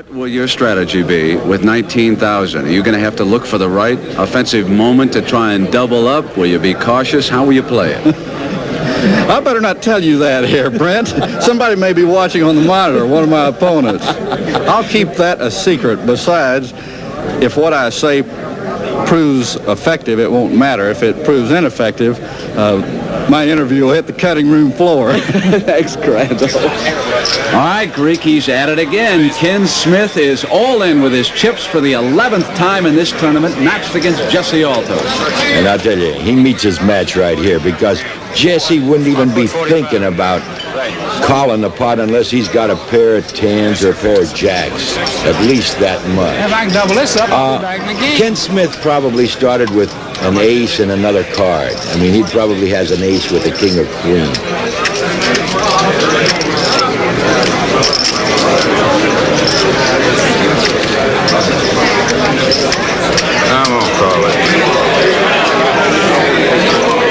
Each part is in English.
What will your strategy be with 19,000? Are you going to have to look for the right offensive moment to try and double up? Will you be cautious? How will you play it? I better not tell you that here, Brent. Somebody may be watching on the monitor, one of my opponents. I'll keep that a secret. Besides, if what I say proves effective, it won't matter. If it proves ineffective, my interview will hit the cutting room floor. Thanks, Grant. All right, Greek, he's at it again. Ken Smith is all in with his chips for the 11th time in this tournament, matched against Jesse Alto. And I'll tell you, he meets his match right here because Jesse wouldn't even be thinking about calling the pot unless he's got a pair of tens or a pair of jacks. At least that much. If I can double this up, I'll be back in the game. Ken Smith probably started with an ace and another card. I mean, he probably has an ace with a king or queen. I won't call it.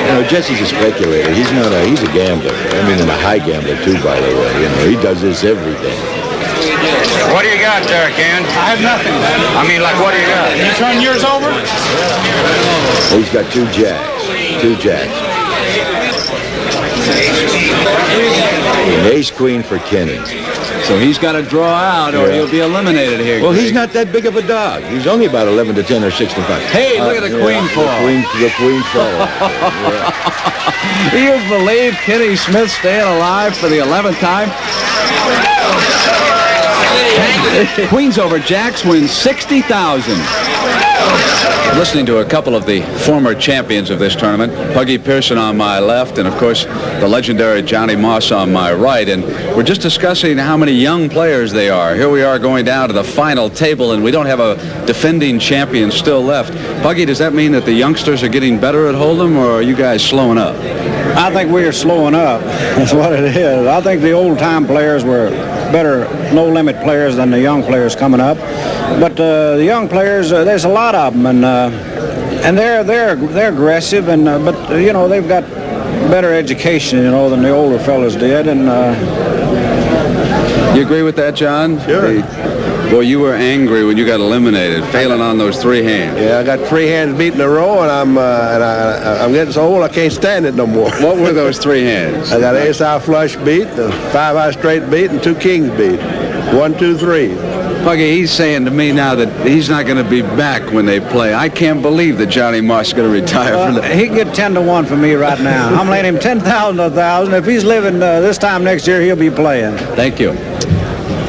You know, Jesse's a speculator. He's not a, he's a gambler. I mean, a high gambler, too, by the way. You know, he does this every day. What do you got there, Ken? I have nothing. I mean, like, what do you got? You turn yours over? Oh, he's got two jacks. Two jacks. An ace-queen for Kenny. So he's got to draw out or he'll be eliminated here. Well, Greg. he's not that big of a dog. He's only about 11 to 10 or 6 to 5. Hey, look at the queen fall. The queen fall. Do you believe Kenny Smith staying alive for the 11th time? Queens over jacks wins $60,000. Listening to a couple of the former champions of this tournament, Puggy Pearson on my left, and of course the legendary Johnny Moss on my right, and we're just discussing how many young players they are. Here we are going down to the final table, and we don't have a defending champion still left. Puggy, does that mean that the youngsters are getting better at Hold'em, or are you guys slowing up? I think we are slowing up. That's what it is. I think the old-time players were better no-limit players than the young players coming up. But the young players, there's a lot of them, and they're aggressive, and but you know they've got better education, you know, than the older fellas did. And you agree with that, John? Sure. Boy, you were angry when you got eliminated, failing on those three hands. Yeah, I got 3 hands beat in a row, and I'm getting so old I can't stand it no more. What were those 3 hands? I got ace-high flush beat, the 5-high straight beat, and 2 kings beat. 1, 2, 3. Puggy, he's saying to me now that he's not going to be back when they play. I can't believe that Johnny Moss is going to retire from the... He can get 10 to 1 for me right now. I'm laying him 10,000 to 1,000. If he's living this time next year, he'll be playing. Thank you.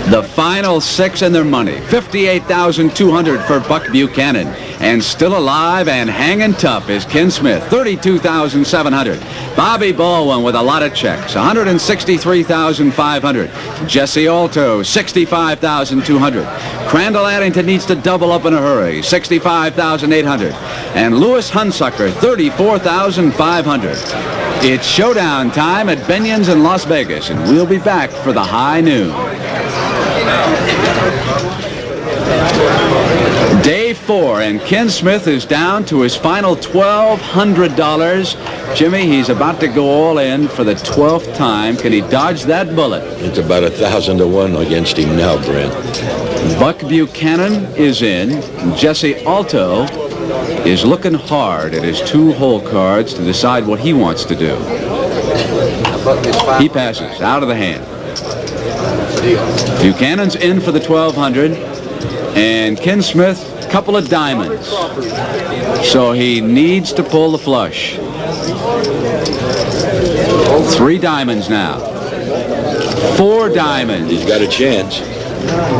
The final 6 and their money, $58,200 for Buck Buchanan. And still alive and hanging tough is Ken Smith, $32,700. Bobby Baldwin with a lot of checks, $163,500. Jesse Alto, $65,200. Crandall Addington needs to double up in a hurry, $65,800. And Louis Hunsucker, $34,500. It's showdown time at Binion's in Las Vegas, and we'll be back for the high noon. Day 4, and Ken Smith is down to his final $1,200. Jimmy, he's about to go all in for the 12th time. Can he dodge that bullet? It's about 1,000 to 1 against him now, Brent. Buck Buchanan is in. Jesse Alto is looking hard at his 2 hole cards to decide what he wants to do. He passes out of the hand. Buchanan's in for the 1,200, and Ken Smith, couple of diamonds. So he needs to pull the flush. 3 diamonds now. 4 diamonds. He's got a chance.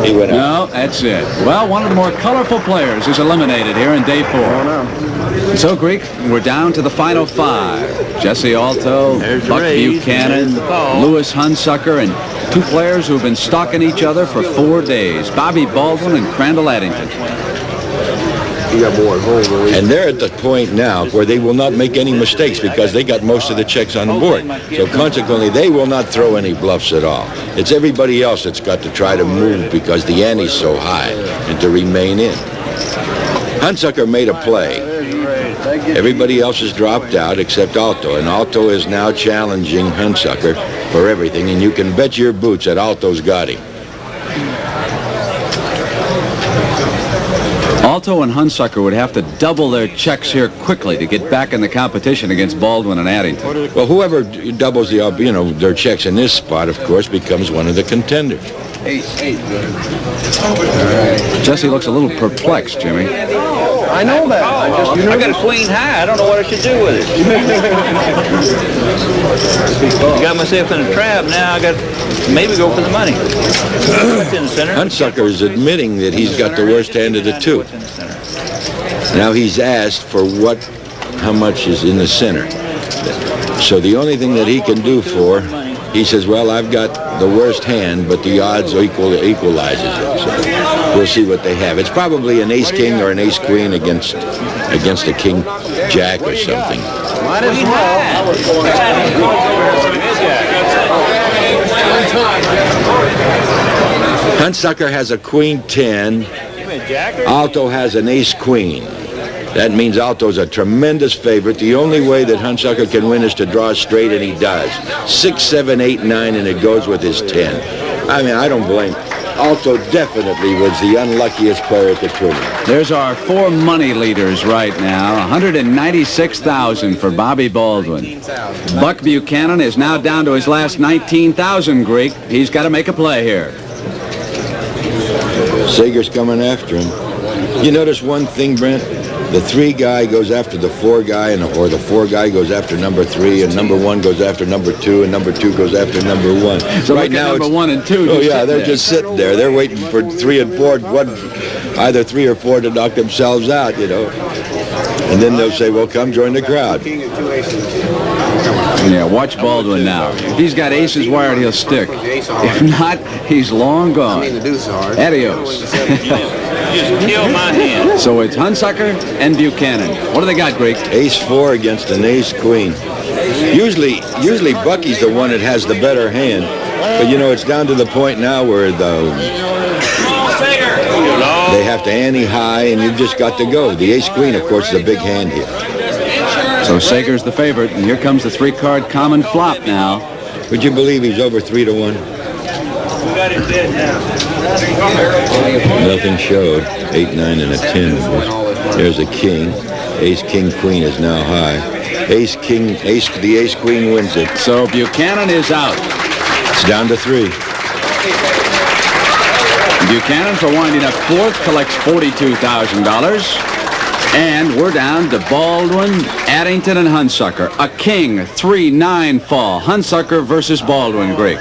He went out. No, that's it. Well, one of the more colorful players is eliminated here in day 4. So, Greek, we're down to the final 5. Jesse Alto, Buck Buchanan, Louis Hunsucker, and 2 players who have been stalking each other for 4 days, Bobby Baldwin and Crandall Addington. And they're at the point now where they will not make any mistakes because they got most of the checks on the board. So consequently, they will not throw any bluffs at all. It's everybody else that's got to try to move because the ante's so high and to remain in. Hunsucker made a play. Everybody else has dropped out except Alto, and Alto is now challenging Hunsucker for everything, and you can bet your boots that Alto's got him. Alto and Hunsucker would have to double their checks here quickly to get back in the competition against Baldwin and Addington. Well, whoever doubles their checks in this spot, of course, becomes one of the contenders. Jesse looks a little perplexed, Jimmy. I know that. I got a queen high. I don't know what I should do with it. I got myself in a trap. Now I got maybe go for the money. What's in the center? Hunsucker is admitting that he's got the worst hand of the two. Now he's asked for how much is in the center. So the only thing that he can do he says, well, I've got the worst hand, but the odds equalizes it. So we'll see what they have. It's probably an ace-king or an ace-queen against a king-jack or something. Hunsucker has a queen-10. Alto has an ace-queen. That means Alto's a tremendous favorite. The only way that Hunsucker can win is to draw straight, and he does. 6, 7, 8, 9, and it goes with his 10. I mean, I don't blame. Alto definitely was the unluckiest player at the tournament. There's our 4 money leaders right now. $196,000 for Bobby Baldwin. Buck Buchanan is now down to his last $19,000, Greek. He's got to make a play here. Sager's coming after him. You notice one thing, Brent? The 3 guy goes after the 4 guy, or the 4 guy goes after number 3, and number 1 goes after number 2, and number 2 goes after number 1. So right now, number 1 and 2. Oh yeah, they're just sitting there. They're waiting for 3 and 4, either 3 or 4 to knock themselves out, And then they'll say, "Well, come join the crowd." Yeah, watch Baldwin now. If he's got aces wired, he'll stick. If not, he's long gone. Adios. Just kill my hand. So it's Hunsucker and Buchanan. What do they got, Greek? Ace-4 against an ace-queen. Usually Bucky's the one that has the better hand. But, it's down to the point now where they have to ante high, and you've just got to go. The ace-queen, of course, is a big hand here. So Sager's the favorite, and here comes the 3-card common flop now. Would you believe he's over 3-1? Nothing showed. 8, 9, and a 10. There's a king. Ace, king, queen is now high. Ace, king, ace. The ace, queen wins it. So Buchanan is out. It's down to 3. Buchanan, for winding up 4th, collects $42,000. And we're down to Baldwin, Addington, and Hunsucker. A king, 3-9 fall. Hunsucker versus Baldwin, Greek.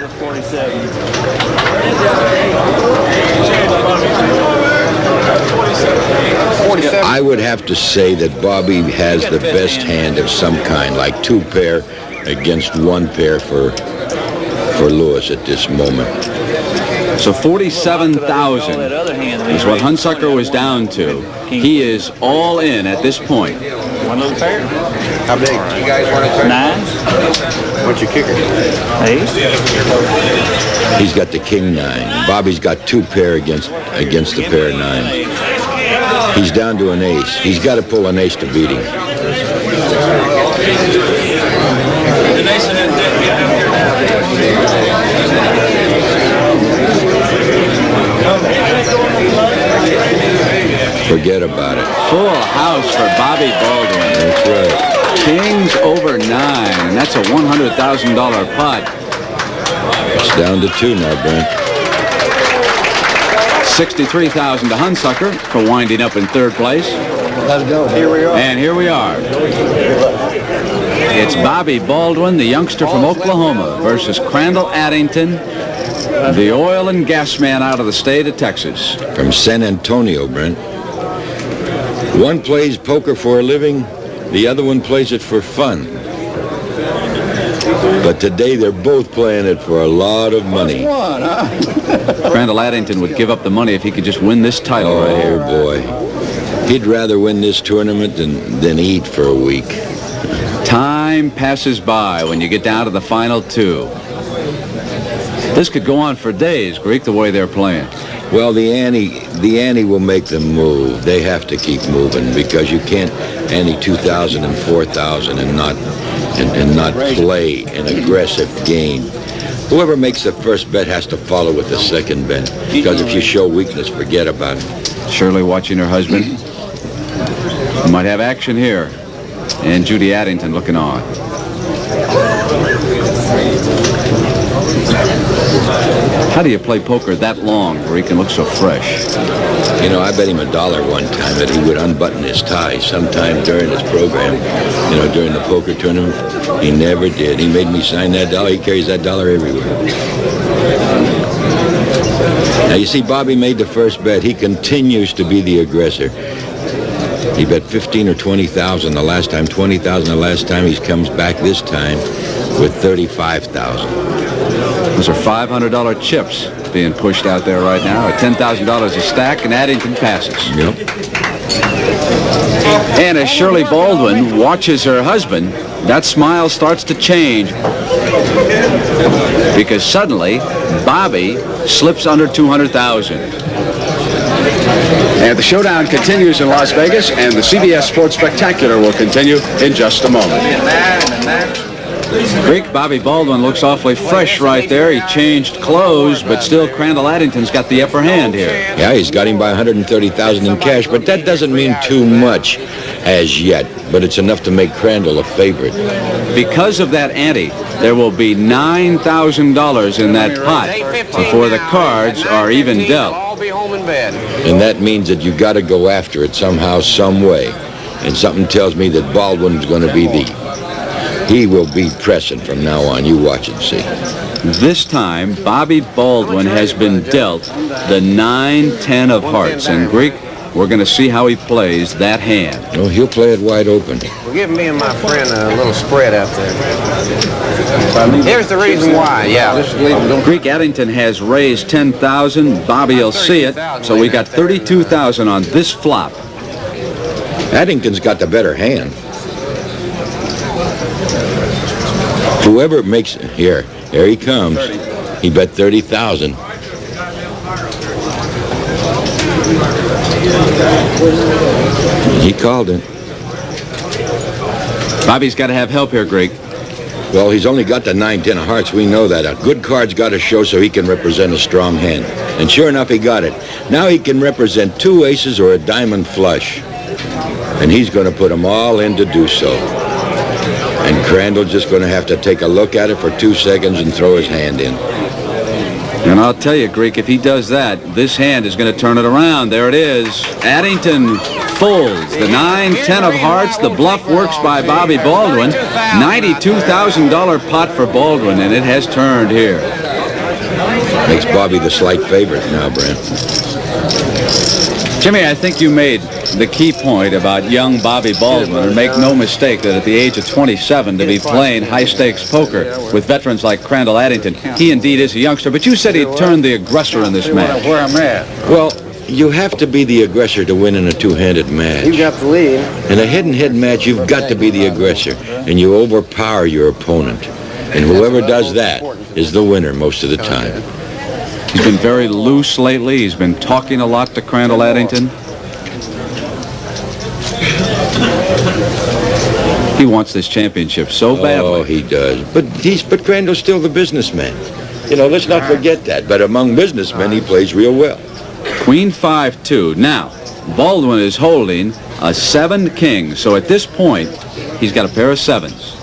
I would have to say that Bobby has the best hand of some kind, like 2 pair against 1 pair for Lewis at this moment. So $47,000 is what Hunsucker was down to. He is all in at this point. One little pair. How big? You guys want to try? 9. What's your kicker? Ace. He's got the king 9. Bobby's got 2 pair against the pair 9. He's down to an ace. He's got to pull an ace to beat him. Forget about it. Full house for Bobby Baldwin. That's right. Kings over 9, and that's a $100,000 pot. It's down to 2 now, Brent. $63,000 to Hunsucker for winding up in 3rd place. Let's go. Here we are. And here we are. It's Bobby Baldwin, the youngster from Oklahoma, versus Crandall Addington, the oil and gas man out of the state of Texas. From San Antonio, Brent. One plays poker for a living, the other one plays it for fun. But today they're both playing it for a lot of money. Crandall Addington would give up the money if he could just win this title right here. Oh, boy. He'd rather win this tournament than eat for a week. Time passes by when you get down to the final 2. This could go on for days, Greek, the way they're playing. Well, the ante will make them move. They have to keep moving because you can't ante 2,000 and 4,000 and not play an aggressive game. Whoever makes the first bet has to follow with the second bet because if you show weakness, forget about it. Shirley watching her husband. We might have action here. And Judy Addington looking on. How do you play poker that long where he can look so fresh? You know, I bet him $1 one time that he would unbutton his tie sometime during his program, you know, during the poker tournament. He never did. He made me sign that dollar. He carries that dollar everywhere. Now, you see, Bobby made the first bet. He continues to be the aggressor. He bet 15 or 20,000 the last time, 20,000 the last time. He comes back this time with 35,000. Those are $500 chips being pushed out there right now at $10,000 a stack, and Addington passes. Yep. And as Shirley Baldwin watches her husband, that smile starts to change because suddenly Bobby slips under 200,000. And the showdown continues in Las Vegas, and the CBS Sports Spectacular will continue in just a moment. Greek Bobby Baldwin looks awfully fresh right there. He changed clothes, but still Crandall Addington's got the upper hand here. Yeah, he's got him by 130,000 in cash, but that doesn't mean too much as yet. But it's enough to make Crandall a favorite. Because of that ante, there will be $9,000 in that pot before the cards are even dealt. And that means that you got to go after it somehow, some way. And something tells me that Baldwin's going to be he will be pressing from now on. You watch and see. This time, Bobby Baldwin has been dealt the 9-10 of hearts. And Greek, we're going to see how he plays that hand. Oh, he'll play it wide open. We'll give me and my friend a little spread out there. Here's the reason why, yeah. Greek Addington has raised 10,000. Bobby will see it. So we got 32,000 on this flop. Addington's got the better hand. Whoever makes here he comes. He bet 30,000. He called it. Bobby's got to have help here, Greek. Well, he's only got the 9-10 of hearts. We know that. A good card's got to show so he can represent a strong hand. And sure enough, he got it. Now he can represent 2 aces or a diamond flush. And he's going to put them all in to do so. And Crandall's just going to have to take a look at it for 2 seconds and throw his hand in. And I'll tell you, Greek, if he does that, this hand is going to turn it around. There it is. Addington folds. The 9-10 of hearts. The bluff works by Bobby Baldwin. $92,000 pot for Baldwin, and it has turned here. Makes Bobby the slight favorite now, Brent. Jimmy, I think you made the key point about young Bobby Baldwin, and make no mistake that at the age of 27 to be playing high-stakes poker with veterans like Crandall Addington, he indeed is a youngster, but you said he turned the aggressor in this match. Where I'm at. Well, you have to be the aggressor to win in a two-handed match. You got the lead. In a head-and-head match, you've got to be the aggressor, and you overpower your opponent. And whoever does that is the winner most of the time. He's been very loose lately. He's been talking a lot to Crandall Addington. He wants this championship so badly. Oh, he does. But Crandall's still the businessman. You know, let's not forget that. But among businessmen, he plays real well. Queen 5-2. Now, Baldwin is holding a 7-king. So at this point, he's got a pair of 7s.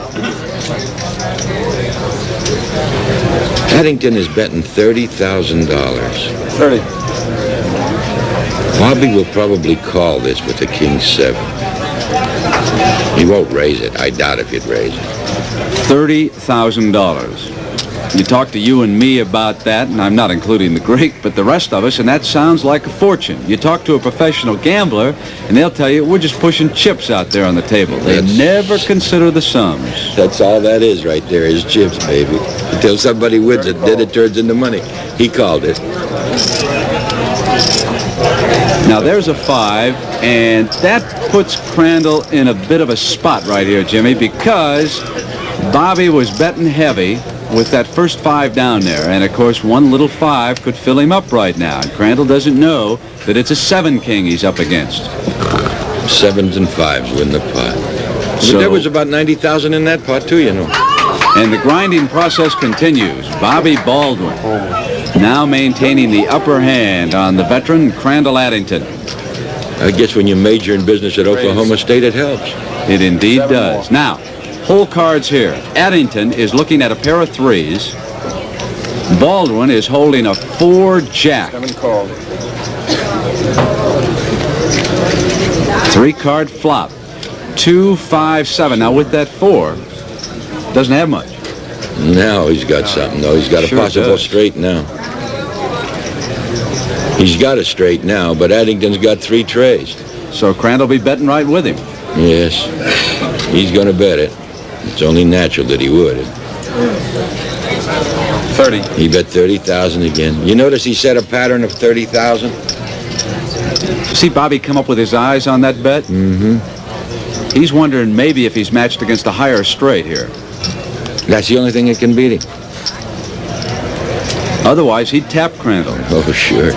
Addington is betting $30,000. 30. Bobby will probably call this with the king 7. He won't raise it. I doubt if he'd raise it. $30,000. You talk to you and me about that, and I'm not including the Greek, but the rest of us, and that sounds like a fortune. You talk to a professional gambler, and they'll tell you, we're just pushing chips out there on the table. They never consider the sums. That's all that is right there, is chips, baby. Until somebody wins it, then it turns into money. He called it. Now, there's a 5, and that puts Crandall in a bit of a spot right here, Jimmy, because Bobby was betting heavy with that first 5 down there. And, of course, one little 5 could fill him up right now. And Crandall doesn't know that it's a 7-king he's up against. 7s and 5s win the pot. So, but there was about 90,000 in that pot, too, you know. And the grinding process continues. Bobby Baldwin now maintaining the upper hand on the veteran Crandall Addington. I guess when you major in business at Oklahoma State, it helps. It indeed does. Now, whole cards here. Addington is looking at a pair of 3s. Baldwin is holding a 4-jack. 3-card flop. 2, 5, 7. Now with that 4, doesn't have much. Now he's got something, though. He's got a possible straight now. He's got a straight now, but Addington's got 3 trays. So Crandall will be betting right with him. Yes, he's going to bet it. It's only natural that he would. 30. He bet 30,000 again. You notice he set a pattern of 30,000? See Bobby come up with his eyes on that bet? Mm-hmm. He's wondering maybe if he's matched against a higher straight here. That's the only thing that can beat him. Otherwise, he'd tap Crandall. Oh, sure.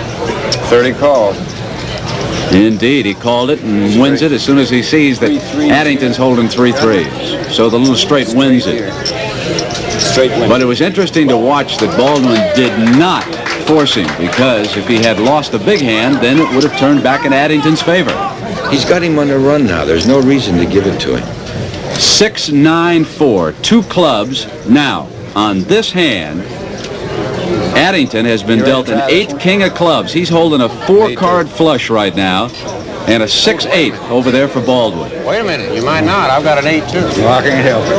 30 calls. Indeed, he called it and wins it as soon as he sees that Addington's holding 3 3s. So the little straight wins it. But it was interesting to watch that Baldwin did not force him, because if he had lost a big hand, then it would have turned back in Addington's favor. He's got him on the run now. There's no reason to give it to him. 6, 9, 4. 2 clubs. Now, on this hand, Addington has been dealt an 8 king of clubs. He's holding a 4-card flush right now, and a 6-8 over there for Baldwin. Wait a minute, you might not. I've got an 8 too. Well, I can't help it.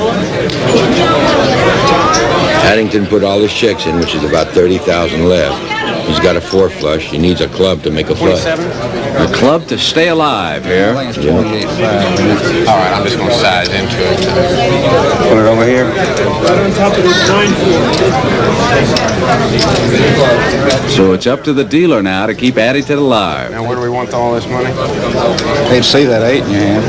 Addington put all his checks in, which is about 30,000 left. He's got a 4 flush. He needs a club to make a play. A club to stay alive here. All right, I'm just going to size into it. Put it over here. So it's up to the dealer now to keep Addington alive. Now, where do we want all this money? They'd see that 8 in your hand.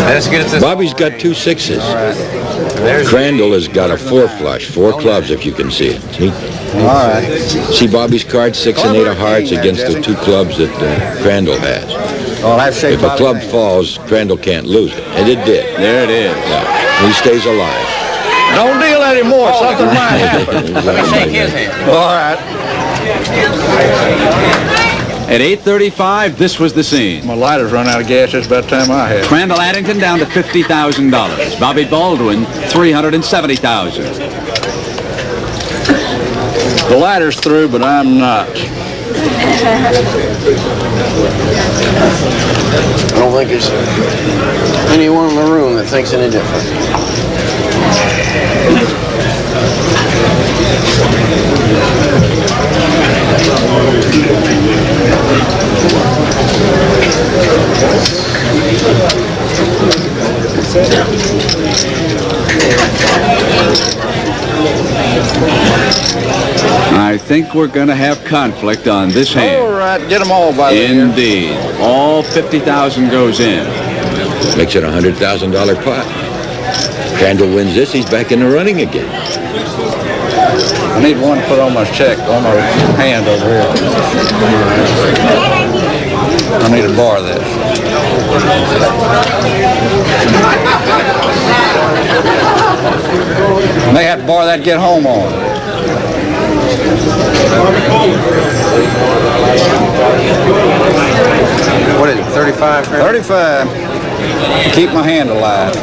Let's get it this. Bobby's got 2 6s. Crandall has got a 4 flush, 4 clubs if you can see it. See? All right. See Bobby's card, 6 and 8 of hearts against the 2 clubs that Crandall has. Well, I'll shake If a club falls, Crandall can't lose it. And it did. There it is. Yeah. He stays alive. Don't deal anymore. Something might happen. Let me shake his hand. All right. At 8:35, this was the scene. My lighter's run out of gas just about the time I had. Crandall Addington down to $50,000. Bobby Baldwin, $370,000. The lighter's through, but I'm not. I don't think there's anyone in the room that thinks any different. I think we're going to have conflict on this hand. All right, get them all by the end. Indeed. All 50,000 goes in. Makes it a $100,000 pot. Crandall wins this, he's back in the running again. I need one to put on my check, on my hand over here. I need to borrow this. I may have to borrow that to get home on. What is it, 35? 35. Keep my hand alive.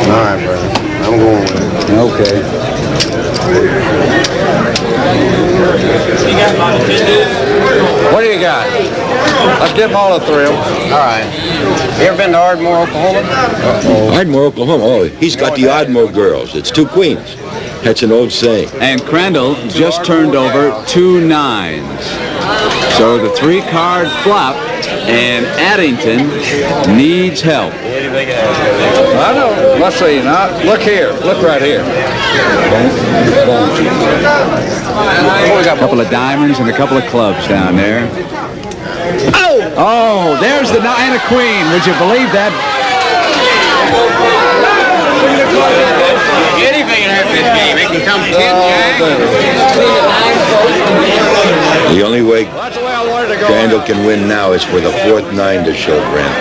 All right, brother. I'm going with it. Okay. What do you got? Let's get them all a thrill. All right. You ever been to Ardmore, Oklahoma? Ardmore, Oklahoma. Oh, he's got the Ardmore girls. It's 2 queens. That's an old saying. And Crandall just turned over 2 9s. So the 3-card flop, and Addington needs help. I know. Let's see. Now, look here. Look right here. A couple of diamonds and a couple of clubs down there. Oh, there's the 9 of queen. Would you believe that? Anything can happen in this game. It can come 10 jack. The only way Crandall can win now is for the 4th 9 to show Crandall.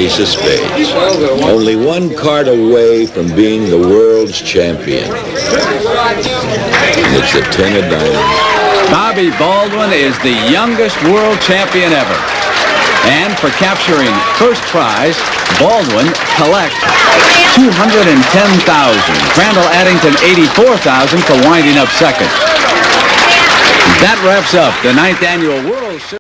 ace of spades. Only one card away from being the world's champion. It's the 10 of diamonds. Bobby Baldwin is the youngest world champion ever. And for capturing first prize, Baldwin collects $210,000. Crandall Addington, $84,000 for winding up second. That wraps up the 9th annual World Series.